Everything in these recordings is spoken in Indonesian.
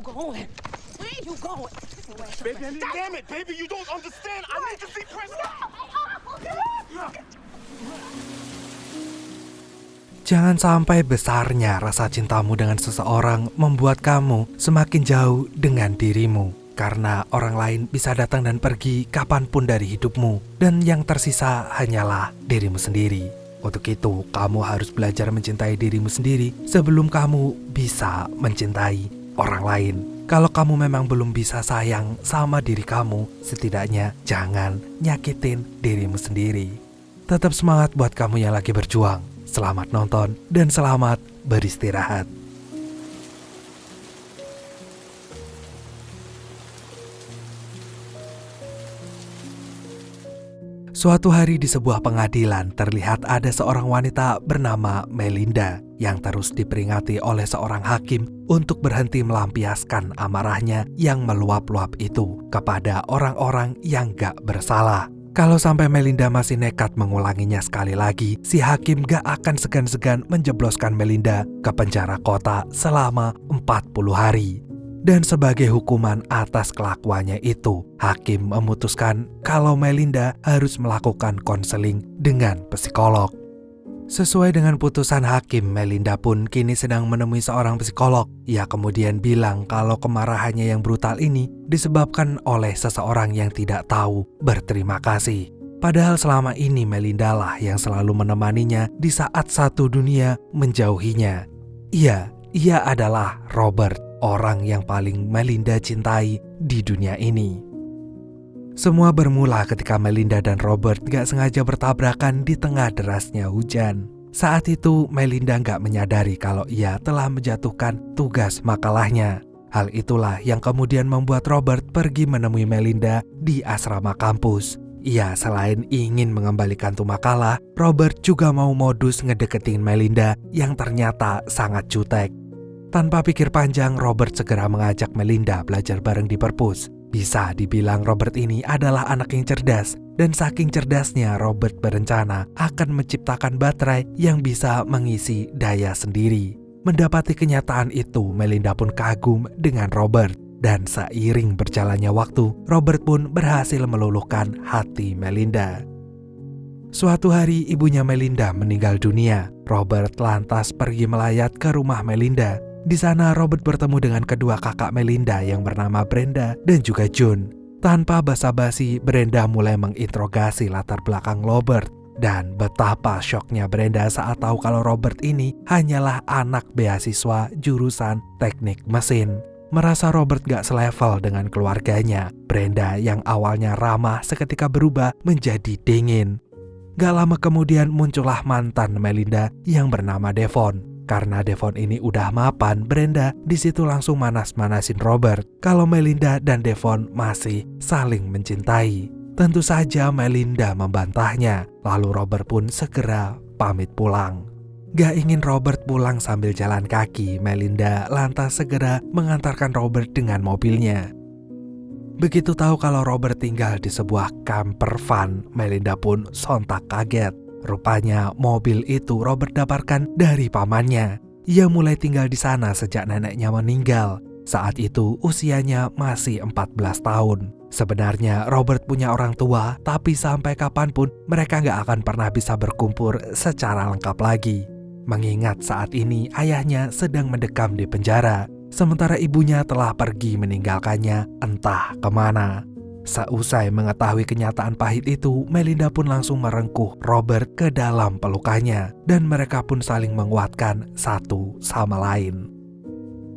you going? Where you going? Baby, damn it, baby, you don't understand. I need to see Prince. Jangan sampai besarnya rasa cintamu dengan seseorang membuat kamu semakin jauh dengan dirimu. Karena orang lain bisa datang dan pergi kapanpun dari hidupmu, dan yang tersisa hanyalah dirimu sendiri. Untuk itu, kamu harus belajar mencintai dirimu sendiri sebelum kamu bisa mencintai orang lain. Kalau kamu memang belum bisa sayang sama diri kamu, setidaknya jangan nyakitin dirimu sendiri. Tetap semangat buat kamu yang lagi berjuang. Selamat nonton dan selamat beristirahat. Suatu hari di sebuah pengadilan terlihat ada seorang wanita bernama Melinda yang terus diperingati oleh seorang hakim untuk berhenti melampiaskan amarahnya yang meluap-luap itu kepada orang-orang yang gak bersalah. Kalau sampai Melinda masih nekat mengulanginya sekali lagi, si hakim gak akan segan-segan menjebloskan Melinda ke penjara kota selama 40 hari. Dan sebagai hukuman atas kelakuannya itu, hakim memutuskan kalau Melinda harus melakukan konseling dengan psikolog. Sesuai dengan putusan hakim, Melinda pun kini sedang menemui seorang psikolog. Ia kemudian bilang kalau kemarahannya yang brutal ini disebabkan oleh seseorang yang tidak tahu berterima kasih. Padahal selama ini Melinda lah yang selalu menemaninya di saat satu dunia menjauhinya. Ia adalah Robert, orang yang paling Melinda cintai di dunia ini. Semua bermula ketika Melinda dan Robert gak sengaja bertabrakan di tengah derasnya hujan. Saat itu Melinda gak menyadari kalau ia telah menjatuhkan tugas makalahnya. Hal itulah yang kemudian membuat Robert pergi menemui Melinda di asrama kampus. Ia selain ingin mengembalikan tuh makalah, Robert juga mau modus ngedeketin Melinda yang ternyata sangat jutek. Tanpa pikir panjang, Robert segera mengajak Melinda belajar bareng di perpus. Bisa dibilang Robert ini adalah anak yang cerdas, dan saking cerdasnya Robert berencana akan menciptakan baterai yang bisa mengisi daya sendiri. Mendapati kenyataan itu, Melinda pun kagum dengan Robert, dan seiring berjalannya waktu, Robert pun berhasil meluluhkan hati Melinda. Suatu hari ibunya Melinda meninggal dunia. Robert lantas pergi melayat ke rumah Melinda. Di sana Robert bertemu dengan kedua kakak Melinda yang bernama Brenda dan juga June. Tanpa basa-basi, Brenda mulai menginterogasi latar belakang Robert. Dan betapa syoknya Brenda saat tahu kalau Robert ini hanyalah anak beasiswa jurusan teknik mesin. Merasa Robert gak selevel dengan keluarganya, Brenda yang awalnya ramah seketika berubah menjadi dingin. Gak lama kemudian muncullah mantan Melinda yang bernama Devon. Karena Devon ini udah mapan, Brenda disitu langsung manas-manasin Robert kalau Melinda dan Devon masih saling mencintai. Tentu saja Melinda membantahnya, lalu Robert pun segera pamit pulang. Gak ingin Robert pulang sambil jalan kaki, Melinda lantas segera mengantarkan Robert dengan mobilnya. Begitu tahu kalau Robert tinggal di sebuah camper van, Melinda pun sontak kaget. Rupanya mobil itu Robert dapatkan dari pamannya. Ia mulai tinggal di sana sejak neneknya meninggal. Saat itu usianya masih 14 tahun. Sebenarnya Robert punya orang tua, tapi sampai kapanpun mereka gak akan pernah bisa berkumpul secara lengkap lagi. Mengingat saat ini ayahnya sedang mendekam di penjara, sementara ibunya telah pergi meninggalkannya entah kemana. Seusai mengetahui kenyataan pahit itu, Melinda pun langsung merengkuh Robert ke dalam pelukannya, dan mereka pun saling menguatkan satu sama lain.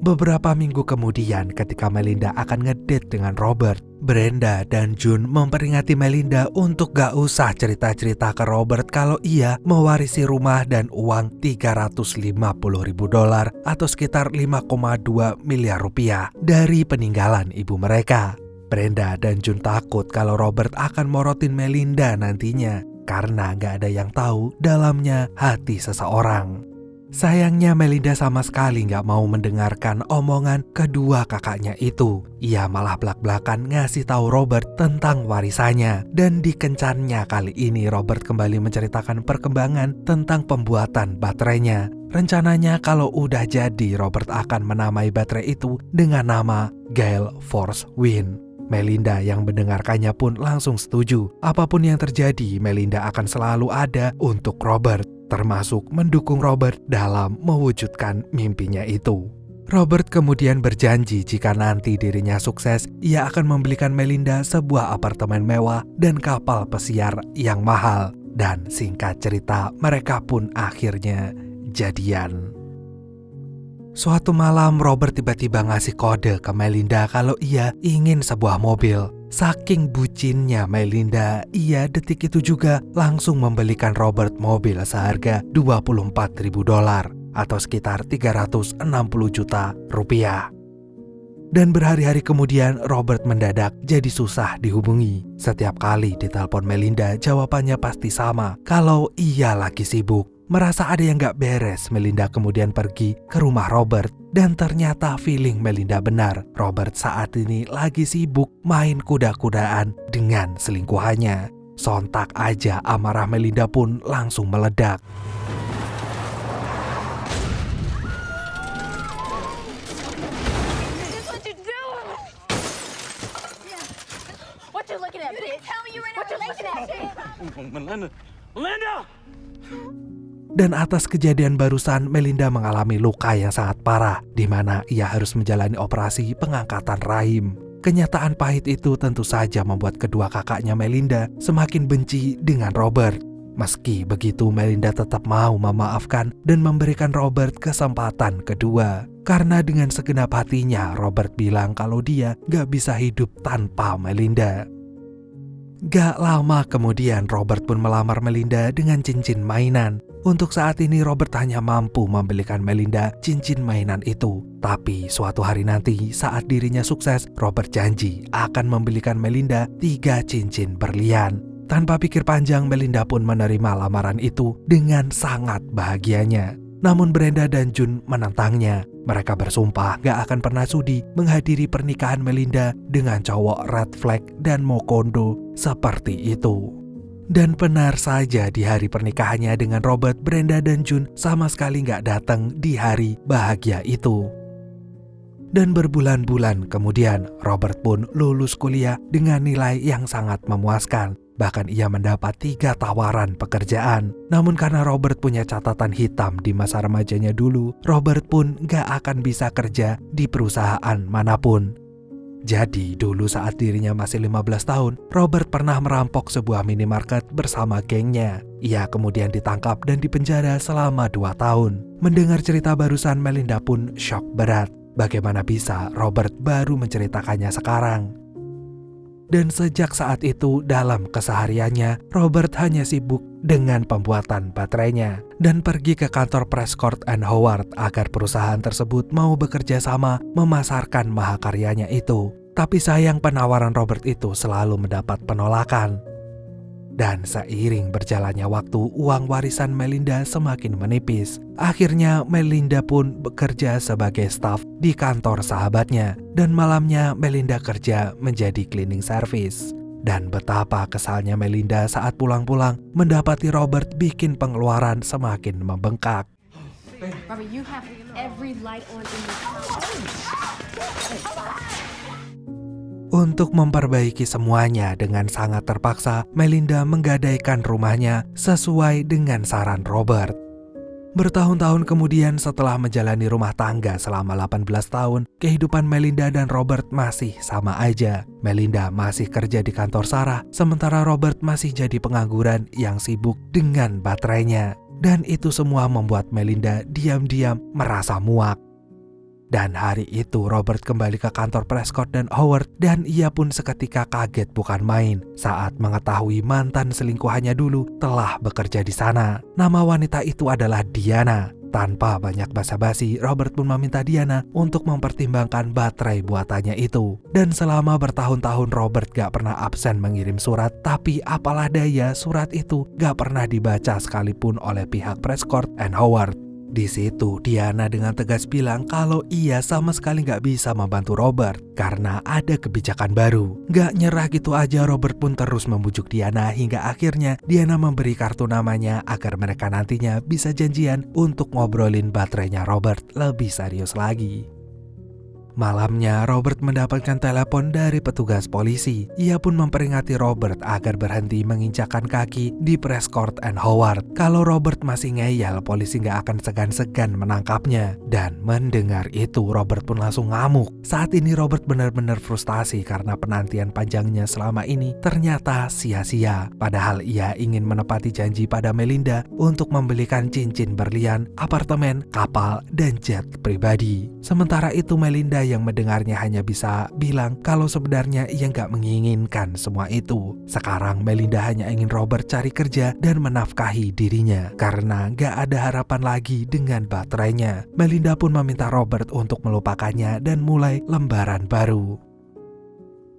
Beberapa minggu kemudian, ketika Melinda akan ngedate dengan Robert, Brenda dan June memperingati Melinda untuk gak usah cerita-cerita ke Robert kalau ia mewarisi rumah dan uang $350.000 atau sekitar 5,2 miliar rupiah dari peninggalan ibu mereka. Brenda dan June takut kalau Robert akan morotin Melinda nantinya karena gak ada yang tahu dalamnya hati seseorang. Sayangnya Melinda sama sekali nggak mau mendengarkan omongan kedua kakaknya itu. Ia malah blak-blakan ngasih tahu Robert tentang warisannya. Dan di kencannya kali ini Robert kembali menceritakan perkembangan tentang pembuatan baterainya. Rencananya kalau udah jadi Robert akan menamai baterai itu dengan nama Gale Force Wind. Melinda yang mendengarkannya pun langsung setuju. Apapun yang terjadi, Melinda akan selalu ada untuk Robert, termasuk mendukung Robert dalam mewujudkan mimpinya itu. Robert kemudian berjanji jika nanti dirinya sukses, ia akan membelikan Melinda sebuah apartemen mewah dan kapal pesiar yang mahal. Dan singkat cerita, mereka pun akhirnya jadian. Suatu malam Robert tiba-tiba ngasih kode ke Melinda kalau ia ingin sebuah mobil. Saking bucinnya Melinda, ia detik itu juga langsung membelikan Robert mobil seharga $24.000 atau sekitar 360 juta rupiah. Dan berhari-hari kemudian Robert mendadak jadi susah dihubungi. Setiap kali ditelepon Melinda, jawabannya pasti sama, kalau ia lagi sibuk. Merasa ada yang gak beres, Melinda kemudian pergi ke rumah Robert. Dan ternyata feeling Melinda benar. Robert saat ini lagi sibuk main kuda-kudaan dengan selingkuhannya. Sontak aja amarah Melinda pun langsung meledak. What you doing? What you looking at, bitch? Tell me you in a relationship. Melinda! Dan atas kejadian barusan, Melinda mengalami luka yang sangat parah, di mana ia harus menjalani operasi pengangkatan rahim. Kenyataan pahit itu tentu saja membuat kedua kakaknya Melinda semakin benci dengan Robert. Meski begitu, Melinda tetap mau memaafkan dan memberikan Robert kesempatan kedua. Karena dengan segenap hatinya, Robert bilang kalau dia gak bisa hidup tanpa Melinda. Gak lama kemudian Robert pun melamar Melinda dengan cincin mainan. Untuk saat ini Robert hanya mampu membelikan Melinda cincin mainan itu. Tapi suatu hari nanti saat dirinya sukses, Robert janji akan membelikan Melinda 3 cincin berlian. Tanpa pikir panjang, Melinda pun menerima lamaran itu dengan sangat bahagianya. Namun Brenda dan June menentangnya. Mereka bersumpah gak akan pernah sudi menghadiri pernikahan Melinda dengan cowok red flag dan mokondo seperti itu. Dan benar saja di hari pernikahannya dengan Robert, Brenda dan June sama sekali gak datang di hari bahagia itu. Dan berbulan-bulan kemudian, Robert pun lulus kuliah dengan nilai yang sangat memuaskan. Bahkan ia mendapat 3 tawaran pekerjaan. Namun karena Robert punya catatan hitam di masa remajanya dulu, Robert pun gak akan bisa kerja di perusahaan manapun. Jadi dulu saat dirinya masih 15 tahun, Robert pernah merampok sebuah minimarket bersama gengnya. Ia kemudian ditangkap dan dipenjara selama 2 tahun. Mendengar cerita barusan, Melinda pun shock berat. Bagaimana bisa Robert baru menceritakannya sekarang? Dan sejak saat itu dalam kesehariannya, Robert hanya sibuk dengan pembuatan baterainya dan pergi ke kantor Prescott and Howard agar perusahaan tersebut mau bekerja sama memasarkan mahakaryanya itu. Tapi sayang penawaran Robert itu selalu mendapat penolakan. Dan seiring berjalannya waktu, uang warisan Melinda semakin menipis. Akhirnya Melinda pun bekerja sebagai staf di kantor sahabatnya. Dan malamnya Melinda kerja menjadi cleaning service. Dan betapa kesalnya Melinda saat pulang-pulang mendapati Robert bikin pengeluaran semakin membengkak. Robert, you have every light on in this house. Untuk memperbaiki semuanya dengan sangat terpaksa, Melinda menggadaikan rumahnya sesuai dengan saran Robert. Bertahun-tahun kemudian setelah menjalani rumah tangga selama 18 tahun, kehidupan Melinda dan Robert masih sama aja. Melinda masih kerja di kantor Sarah, sementara Robert masih jadi pengangguran yang sibuk dengan baterainya. Dan itu semua membuat Melinda diam-diam merasa muak. Dan hari itu Robert kembali ke kantor Prescott dan Howard dan ia pun seketika kaget bukan main saat mengetahui mantan selingkuhannya dulu telah bekerja di sana. Nama wanita itu adalah Diana. Tanpa banyak basa-basi, Robert pun meminta Diana untuk mempertimbangkan baterai buatannya itu. Dan selama bertahun-tahun Robert gak pernah absen mengirim surat, tapi apalah daya surat itu gak pernah dibaca sekalipun oleh pihak Prescott and Howard. Di situ Diana dengan tegas bilang kalau ia sama sekali nggak bisa membantu Robert karena ada kebijakan baru. Nggak nyerah gitu aja, Robert pun terus membujuk Diana hingga akhirnya Diana memberi kartu namanya agar mereka nantinya bisa janjian untuk ngobrolin baterainya Robert lebih serius lagi. Malamnya, Robert mendapatkan telepon dari petugas polisi. Ia pun memperingati Robert agar berhenti menginjakkan kaki di Prescott and Howard. Kalau Robert masih ngeyel, polisi gak akan segan-segan menangkapnya. Dan mendengar itu, Robert pun langsung ngamuk. Saat ini Robert benar-benar frustasi karena penantian panjangnya selama ini ternyata sia-sia. Padahal ia ingin menepati janji pada Melinda untuk membelikan cincin berlian, apartemen, kapal, dan jet pribadi. Sementara itu Melinda yang mendengarnya hanya bisa bilang kalau sebenarnya ia nggak menginginkan semua itu. Sekarang Melinda hanya ingin Robert cari kerja dan menafkahi dirinya karena nggak ada harapan lagi dengan baterainya. Melinda pun meminta Robert untuk melupakannya dan mulai lembaran baru.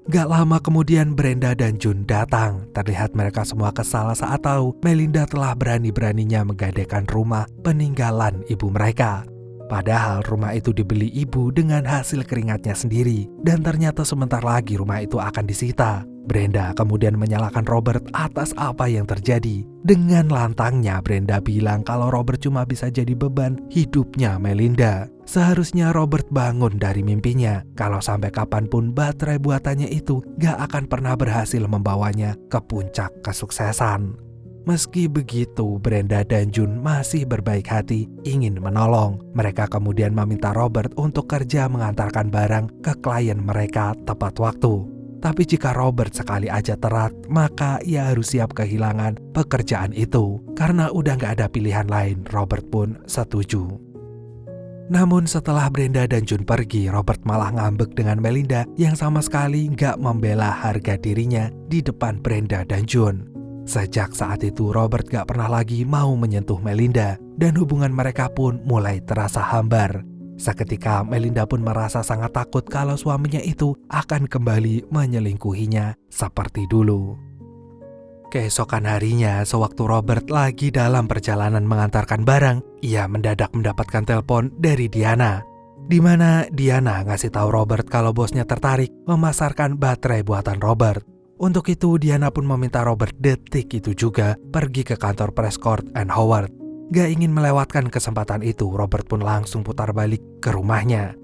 Gak lama kemudian Brenda dan June datang. Terlihat mereka semua kesal saat tahu Melinda telah berani-beraninya menggadaikan rumah peninggalan ibu mereka. Padahal rumah itu dibeli ibu dengan hasil keringatnya sendiri dan ternyata sebentar lagi rumah itu akan disita. Brenda kemudian menyalahkan Robert atas apa yang terjadi. Dengan lantangnya Brenda bilang kalau Robert cuma bisa jadi beban hidupnya Melinda. Seharusnya Robert bangun dari mimpinya. Kalau sampai kapanpun baterai buatannya itu gak akan pernah berhasil membawanya ke puncak kesuksesan. Meski begitu, Brenda dan June masih berbaik hati ingin menolong. Mereka kemudian meminta Robert untuk kerja mengantarkan barang ke klien mereka tepat waktu. Tapi jika Robert sekali aja terat, maka ia harus siap kehilangan pekerjaan itu. Karena udah gak ada pilihan lain, Robert pun setuju. Namun setelah Brenda dan June pergi, Robert malah ngambek dengan Melinda yang sama sekali gak membela harga dirinya di depan Brenda dan June. Sejak saat itu Robert gak pernah lagi mau menyentuh Melinda dan hubungan mereka pun mulai terasa hambar. Seketika Melinda pun merasa sangat takut kalau suaminya itu akan kembali menyelingkuhinya seperti dulu. Keesokan harinya, sewaktu Robert lagi dalam perjalanan mengantarkan barang, ia mendadak mendapatkan telepon dari Diana. Di mana Diana ngasih tahu Robert kalau bosnya tertarik memasarkan baterai buatan Robert. Untuk itu Diana pun meminta Robert detik itu juga pergi ke kantor Prescott and Howard. Gak ingin melewatkan kesempatan itu, Robert pun langsung putar balik ke rumahnya.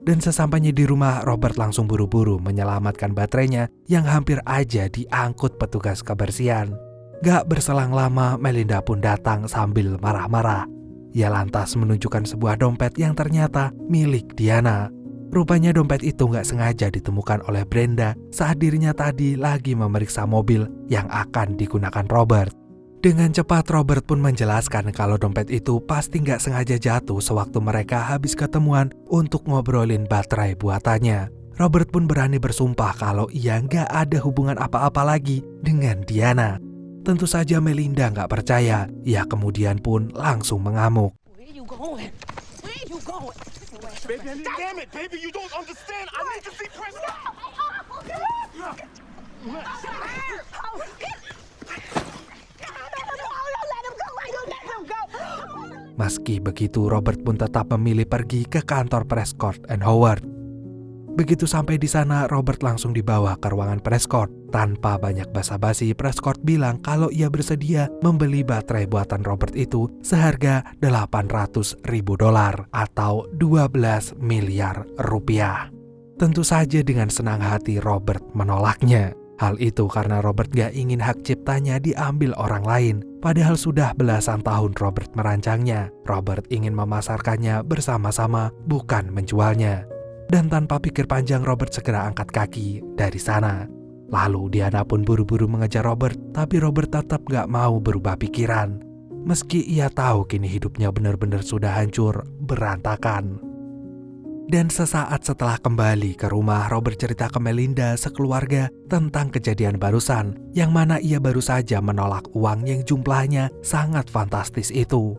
Dan sesampainya di rumah, Robert langsung buru-buru menyelamatkan baterainya yang hampir aja diangkut petugas kebersihan. Gak berselang lama, Melinda pun datang sambil marah-marah. Ia lantas menunjukkan sebuah dompet yang ternyata milik Diana. Rupanya dompet itu gak sengaja ditemukan oleh Brenda saat dirinya tadi lagi memeriksa mobil yang akan digunakan Robert. Dengan cepat Robert pun menjelaskan kalau dompet itu pasti gak sengaja jatuh sewaktu mereka habis ketemuan untuk ngobrolin baterai buatannya. Robert pun berani bersumpah kalau ia gak ada hubungan apa-apa lagi dengan Diana. Tentu saja Melinda gak percaya. Ia kemudian pun langsung mengamuk. Where you going? Where you going? Baby, damn it, baby, you don't understand. I need to see Prescott. Meski begitu, Robert pun tetap memilih pergi ke kantor Prescott and Howard. Begitu sampai di sana, Robert langsung dibawa ke ruangan Prescott. Tanpa banyak basa-basi, Prescott bilang kalau ia bersedia membeli baterai buatan Robert itu seharga $800.000 atau 12 miliar rupiah. Tentu saja dengan senang hati Robert menolaknya. Hal itu karena Robert gak ingin hak ciptanya diambil orang lain. Padahal sudah belasan tahun Robert merancangnya. Robert ingin memasarkannya bersama-sama, bukan menjualnya. Dan tanpa pikir panjang, Robert segera angkat kaki dari sana. Lalu Diana pun buru-buru mengejar Robert, tapi Robert tetap gak mau berubah pikiran. Meski ia tahu kini hidupnya benar-benar sudah hancur, berantakan. Dan sesaat setelah kembali ke rumah, Robert cerita ke Melinda sekeluarga tentang kejadian barusan, yang mana ia baru saja menolak uang yang jumlahnya sangat fantastis itu.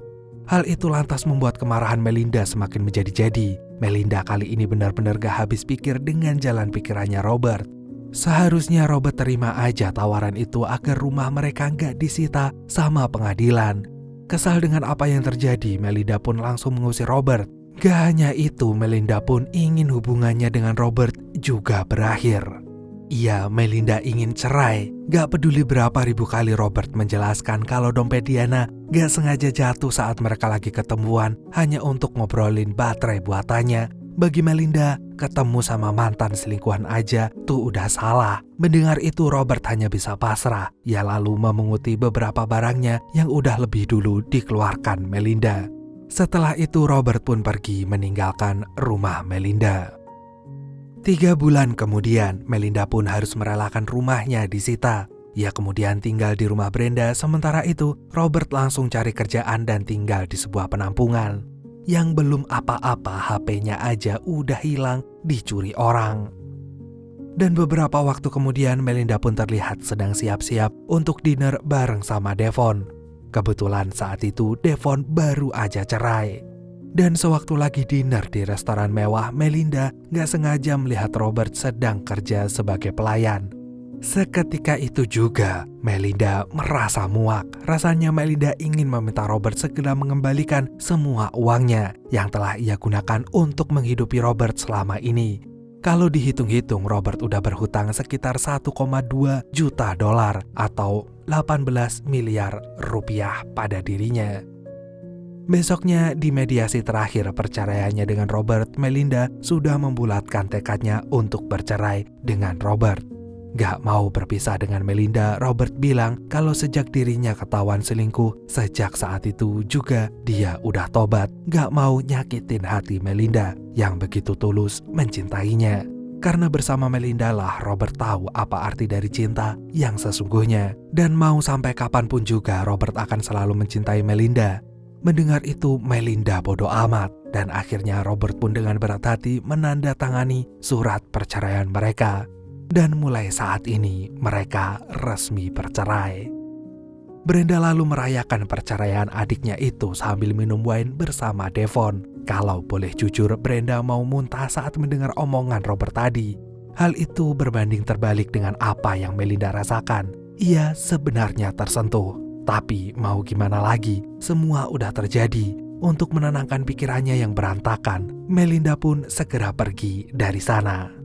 Hal itu lantas membuat kemarahan Melinda semakin menjadi-jadi. Melinda kali ini benar-benar gak habis pikir dengan jalan pikirannya Robert. Seharusnya Robert terima aja tawaran itu agar rumah mereka gak disita sama pengadilan. Kesal dengan apa yang terjadi, Melinda pun langsung mengusir Robert. Gak hanya itu, Melinda pun ingin hubungannya dengan Robert juga berakhir. Iya, Melinda ingin cerai. Gak peduli berapa ribu kali Robert menjelaskan kalau dompet Diana gak sengaja jatuh saat mereka lagi ketemuan hanya untuk ngobrolin baterai buatannya. Bagi Melinda, ketemu sama mantan selingkuhan aja tuh udah salah. Mendengar itu, Robert hanya bisa pasrah. Ia lalu memunguti beberapa barangnya yang udah lebih dulu dikeluarkan Melinda. Setelah itu, Robert pun pergi meninggalkan rumah Melinda. 3 bulan kemudian, Melinda pun harus merelakan rumahnya disita. Ia kemudian tinggal di rumah Brenda, sementara itu Robert langsung cari kerjaan dan tinggal di sebuah penampungan. Yang belum apa-apa, HP-nya aja udah hilang dicuri orang. Dan beberapa waktu kemudian, Melinda pun terlihat sedang siap-siap untuk dinner bareng sama Devon. Kebetulan saat itu Devon baru aja cerai. Dan sewaktu lagi dinner di restoran mewah, Melinda gak sengaja melihat Robert sedang kerja sebagai pelayan. Seketika itu juga, Melinda merasa muak. Rasanya Melinda ingin meminta Robert segera mengembalikan semua uangnya yang telah ia gunakan untuk menghidupi Robert selama ini. Kalau dihitung-hitung, Robert udah berhutang sekitar 1,2 juta dolar atau 18 miliar rupiah pada dirinya. Besoknya, di mediasi terakhir perceraiannya dengan Robert, Melinda sudah membulatkan tekadnya untuk bercerai dengan Robert. Gak mau berpisah dengan Melinda, Robert bilang kalau sejak dirinya ketahuan selingkuh, sejak saat itu juga dia udah tobat, gak mau nyakitin hati Melinda yang begitu tulus mencintainya. Karena bersama Melinda lah Robert tahu apa arti dari cinta yang sesungguhnya. Dan mau sampai kapanpun juga Robert akan selalu mencintai Melinda. Mendengar itu, Melinda bodoh amat, dan akhirnya Robert pun dengan berat hati menandatangani surat perceraian mereka. Dan mulai saat ini, mereka resmi bercerai. Brenda lalu merayakan perceraian adiknya itu sambil minum wine bersama Devon. Kalau boleh jujur, Brenda mau muntah saat mendengar omongan Robert tadi. Hal itu berbanding terbalik dengan apa yang Melinda rasakan. Ia sebenarnya tersentuh. Tapi mau gimana lagi, semua udah terjadi. Untuk menenangkan pikirannya yang berantakan, Melinda pun segera pergi dari sana.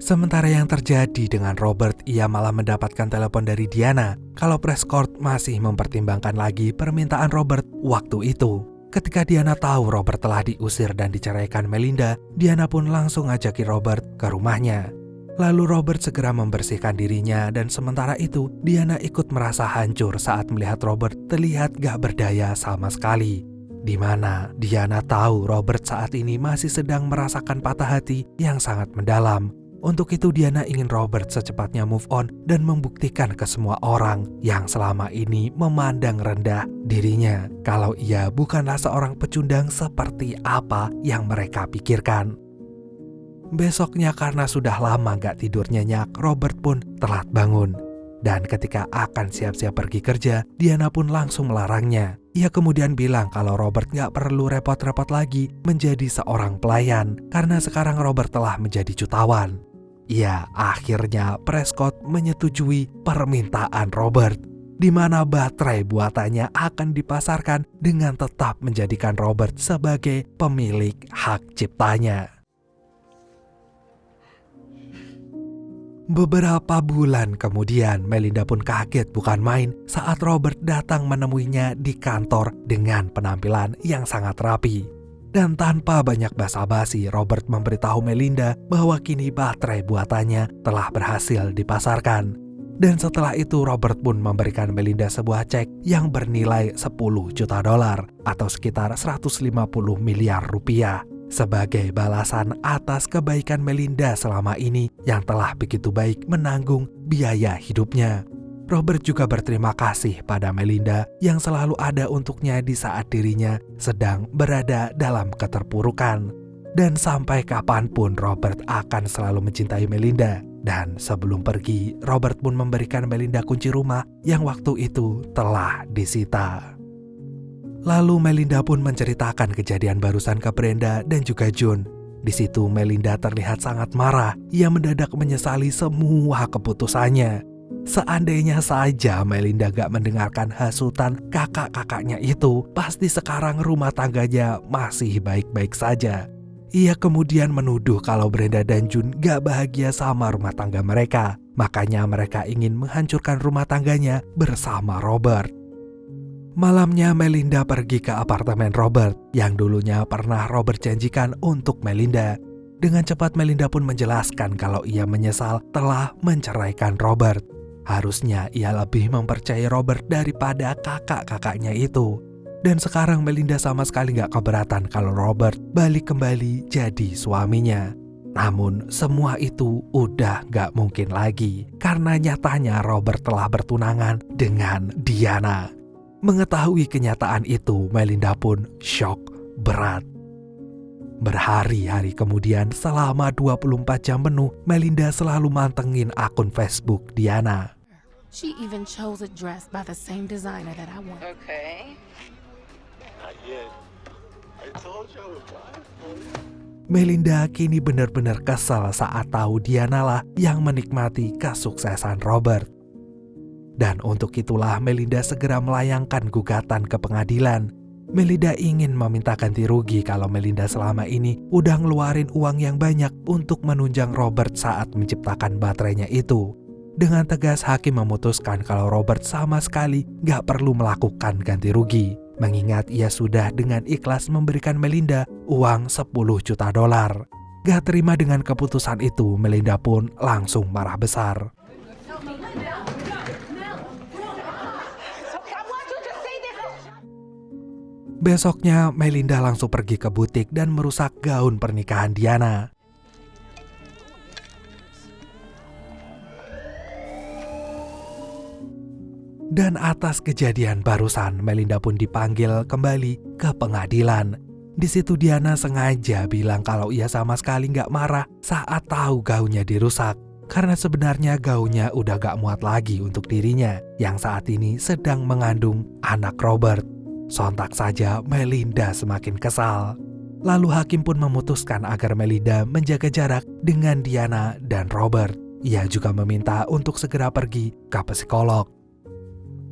Sementara yang terjadi dengan Robert, ia malah mendapatkan telepon dari Diana kalau Prescott masih mempertimbangkan lagi permintaan Robert waktu itu. Ketika Diana tahu Robert telah diusir dan diceraikan Melinda, Diana pun langsung ngajakin Robert ke rumahnya. Lalu Robert segera membersihkan dirinya, dan sementara itu Diana ikut merasa hancur saat melihat Robert terlihat gak berdaya sama sekali. Di mana Diana tahu Robert saat ini masih sedang merasakan patah hati yang sangat mendalam. Untuk itu Diana ingin Robert secepatnya move on dan membuktikan ke semua orang yang selama ini memandang rendah dirinya kalau ia bukanlah seorang pecundang seperti apa yang mereka pikirkan. Besoknya karena sudah lama gak tidur nyenyak, Robert pun telat bangun. Dan ketika akan siap-siap pergi kerja, Diana pun langsung melarangnya. Ia kemudian bilang kalau Robert gak perlu repot-repot lagi menjadi seorang pelayan, karena sekarang Robert telah menjadi jutawan. Ya, akhirnya Prescott menyetujui permintaan Robert, di mana baterai buatannya akan dipasarkan dengan tetap menjadikan Robert sebagai pemilik hak ciptanya. Beberapa bulan kemudian, Melinda pun kaget bukan main saat Robert datang menemuinya di kantor dengan penampilan yang sangat rapi. Dan tanpa banyak basa-basi, Robert memberitahu Melinda bahwa kini baterai buatannya telah berhasil dipasarkan. Dan setelah itu Robert pun memberikan Melinda sebuah cek yang bernilai 10 juta dolar atau sekitar 150 miliar rupiah. Sebagai balasan atas kebaikan Melinda selama ini yang telah begitu baik menanggung biaya hidupnya. Robert juga berterima kasih pada Melinda yang selalu ada untuknya di saat dirinya sedang berada dalam keterpurukan. Dan sampai kapanpun Robert akan selalu mencintai Melinda. Dan sebelum pergi, Robert pun memberikan Melinda kunci rumah yang waktu itu telah disita. Lalu Melinda pun menceritakan kejadian barusan ke Brenda dan juga June. Di situ Melinda terlihat sangat marah. Ia mendadak menyesali semua keputusannya. Seandainya saja Melinda gak mendengarkan hasutan kakak-kakaknya itu, pasti sekarang rumah tangganya masih baik-baik saja. Ia kemudian menuduh kalau Brenda dan June gak bahagia sama rumah tangga mereka. Makanya mereka ingin menghancurkan rumah tangganya bersama Robert. Malamnya Melinda pergi ke apartemen Robert yang dulunya pernah Robert janjikan untuk Melinda. Dengan cepat Melinda pun menjelaskan kalau ia menyesal telah menceraikan Robert. Harusnya ia lebih mempercayai Robert daripada kakak-kakaknya itu. Dan sekarang Melinda sama sekali gak keberatan kalau Robert balik kembali jadi suaminya. Namun semua itu udah gak mungkin lagi karena nyatanya Robert telah bertunangan dengan Diana. Mengetahui kenyataan itu, Melinda pun shock berat. Berhari-hari kemudian selama 24 jam penuh, Melinda selalu mantengin akun Facebook Diana. She even chose a dress by the same designer that I want. Okay. Not yet. I told you I would buy it for you. Melinda kini benar-benar kesal saat tahu Diana lah yang menikmati kesuksesan Robert. Dan untuk itulah Melinda segera melayangkan gugatan ke pengadilan. Melinda ingin meminta ganti rugi kalau Melinda selama ini udah ngeluarin uang yang banyak untuk menunjang Robert saat menciptakan baterainya itu. Dengan tegas hakim memutuskan kalau Robert sama sekali gak perlu melakukan ganti rugi, mengingat ia sudah dengan ikhlas memberikan Melinda uang $10 juta. Gak terima dengan keputusan itu, Melinda pun langsung marah besar. Besoknya, Melinda langsung pergi ke butik dan merusak gaun pernikahan Diana. Dan atas kejadian barusan, Melinda pun dipanggil kembali ke pengadilan. Di situ Diana sengaja bilang kalau ia sama sekali gak marah saat tahu gaunnya dirusak. Karena sebenarnya gaunnya udah gak muat lagi untuk dirinya yang saat ini sedang mengandung anak Robert. Sontak saja Melinda semakin kesal. Lalu hakim pun memutuskan agar Melinda menjaga jarak dengan Diana dan Robert. Ia juga meminta untuk segera pergi ke psikolog.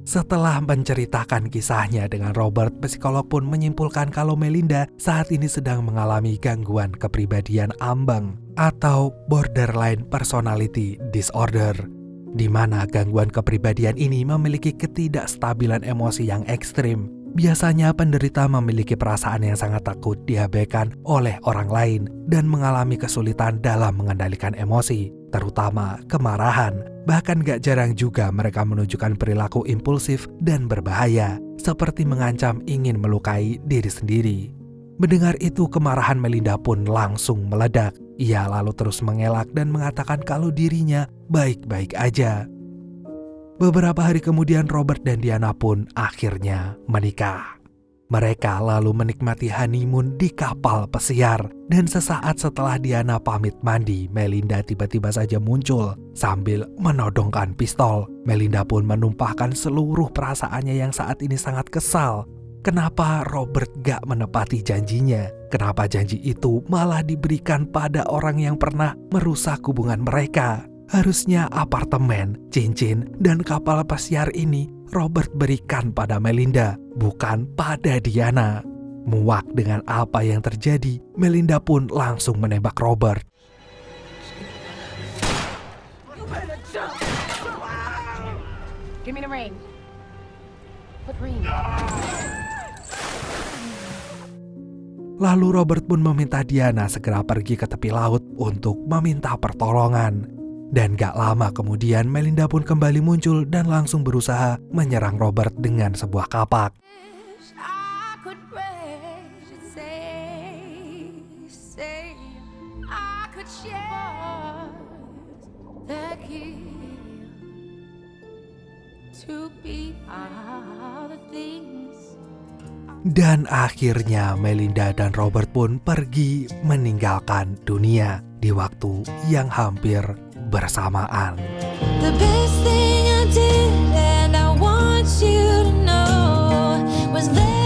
Setelah menceritakan kisahnya dengan Robert, psikolog pun menyimpulkan kalau Melinda saat ini sedang mengalami gangguan kepribadian ambang atau borderline personality disorder, di mana gangguan kepribadian ini memiliki ketidakstabilan emosi yang ekstrim. Biasanya penderita memiliki perasaan yang sangat takut diabaikan oleh orang lain dan mengalami kesulitan dalam mengendalikan emosi, terutama kemarahan. Bahkan gak jarang juga mereka menunjukkan perilaku impulsif dan berbahaya, seperti mengancam ingin melukai diri sendiri. Mendengar itu, kemarahan Melinda pun langsung meledak. Ia lalu terus mengelak dan mengatakan kalau dirinya baik-baik aja. Beberapa hari kemudian Robert dan Diana pun akhirnya menikah. Mereka lalu menikmati honeymoon di kapal pesiar. Dan sesaat setelah Diana pamit mandi, Melinda tiba-tiba saja muncul sambil menodongkan pistol. Melinda pun menumpahkan seluruh perasaannya yang saat ini sangat kesal. Kenapa Robert gak menepati janjinya? Kenapa janji itu malah diberikan pada orang yang pernah merusak hubungan mereka? Harusnya apartemen, cincin, dan kapal pesiar ini Robert berikan pada Melinda, bukan pada Diana. Muak dengan apa yang terjadi, Melinda pun langsung menembak Robert. Give me the ring. What ring? Lalu Robert pun meminta Diana segera pergi ke tepi laut untuk meminta pertolongan. Dan gak lama kemudian Melinda pun kembali muncul dan langsung berusaha menyerang Robert dengan sebuah kapak. Dan akhirnya Melinda dan Robert pun pergi meninggalkan dunia di waktu yang hampir bersamaan. The best thing I did and I want you to know was there.